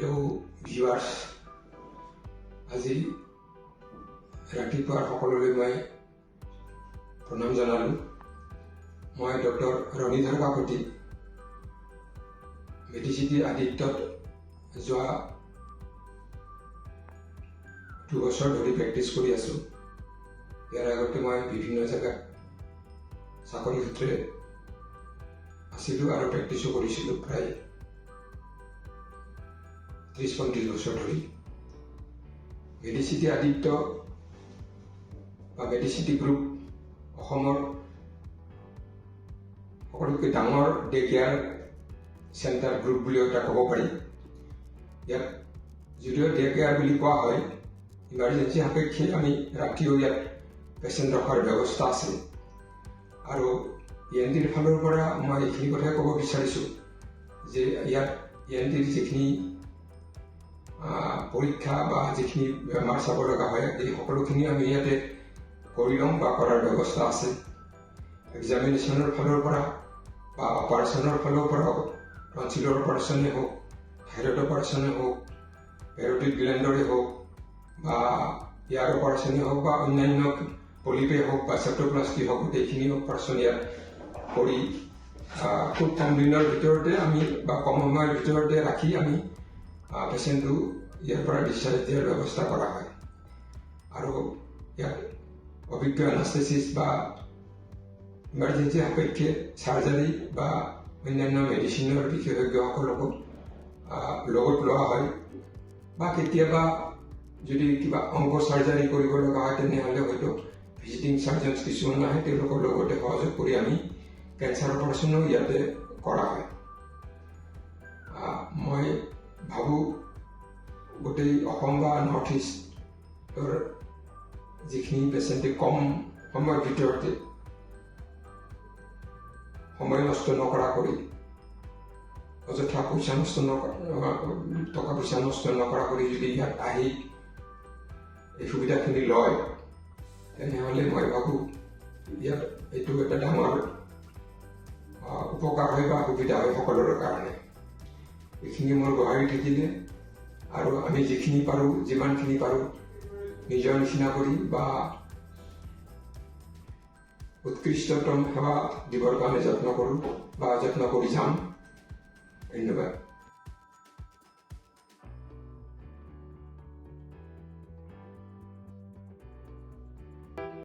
Hello' viewers, আজি ৰাতিপুৱাৰ সকলোলৈ মই প্ৰণাম জনালোঁ। মই ডক্টৰ ৰণীধৰ কাকতি মেডিচিটি আদিত্যত যোৱা 2 বছৰ ধৰি প্ৰেক্টিছ কৰি আছোঁ। ইয়াৰ আগতে মই বিভিন্ন জেগাত চাকৰি সূত্ৰে আছিলোঁ আৰু প্ৰেক্টিছো কৰিছিলোঁ প্ৰায় 30-35 বছৰ ধৰি। মেডিচিটি আদিত্য বা মেডিচিটি গ্ৰুপ অসমৰ সকলোতকৈ ডাঙৰ ডে কেয়াৰ চেণ্টাৰ গ্ৰুপ বুলিও এটা ক'ব পাৰি। ইয়াত যদিও ডে কেয়াৰ বুলি কোৱা হয়, ইমাৰ্জেঞ্চি সাপেক্ষে আমি ৰাতিও ইয়াত পেচেণ্ট ৰখাৰ ব্যৱস্থা আছে। আৰু ENTৰ ফালৰ পৰা মই এইখিনি কথাই ক'ব বিচাৰিছোঁ যে ইয়াত ENTৰ যিখিনি পৰীক্ষা বা যিখিনি বেমাৰ চাব লগা হয়, এই সকলোখিনি আমি ইয়াতে কৰি ল'ম বা কৰাৰ ব্যৱস্থা আছে। এক্সামিনেশ্যনৰ ফালৰ পৰা বা অপাৰেশ্যনৰ ফালৰ পৰাও, টনচিলৰ অপাৰেশ্যনেই হওক, থাইৰয়ড অপাৰেশ্যনেই হওক, পেৰটিড গ্লেণ্ডৰে হওক বা ইয়াৰ অপাৰেশ্যনেই হওক বা অন্যান্য পলিপেই হওক বা চেপ্টোপ্লাষ্টি হওক, গোটেইখিনি অপাৰেশ্যন ইয়াত কৰি খুব কম দিনৰ ভিতৰতে আমি বা কম সময়ৰ ভিতৰতে ৰাখি আমি পেচেণ্টটো ইয়াৰ পৰা ডিছচাৰ্জ দিয়াৰ ব্যৱস্থা কৰা হয়। আৰু ইয়াত অভিজ্ঞ এনাস্থেচিষ্ট বা ইমাৰ্জেঞ্চি সাপেক্ষে চাৰ্জাৰী বা অন্যান্য মেডিচিনৰ বিশেষজ্ঞসকলকো লগত লোৱা হয়। বা কেতিয়াবা যদি কিবা অংগ চাৰ্জাৰী কৰিব লগা হয়, তেনেহ'লে হয়তো ভিজিটিং চাৰ্জনছ কিছুমান আহে, তেওঁলোকৰ লগতে সহযোগ কৰি আমি কেঞ্চাৰ অপাৰেশ্যনো ইয়াতে কৰা হয়। মই ভাবোঁ গোটেই অসম বা নৰ্থ ইষ্টৰ যিখিনি পেচেণ্টে কম সময়ৰ ভিতৰতে সময় নষ্ট নকৰা কৰি, অযথা টকা পইচা নষ্ট নকৰা কৰি যদি ইয়াত আহি এই সুবিধাখিনি লয়, তেনেহ'লে মই ভাবোঁ ইয়াত এইটো এটা ডাঙৰ উপকাৰ হয় বা সুবিধা হয় সকলোৰে কাৰণে। এইখিনি মোৰ গঢ়াই থাকিলে আৰু আমি যিখিনি পাৰোঁ, যিমানখিনি পাৰোঁ নিজৰ নিচিনা কৰি বা উৎকৃষ্টতম সেৱা দিবৰ কাৰণে যত্ন কৰোঁ বা যত্ন কৰি যাম। ধন্যবাদ।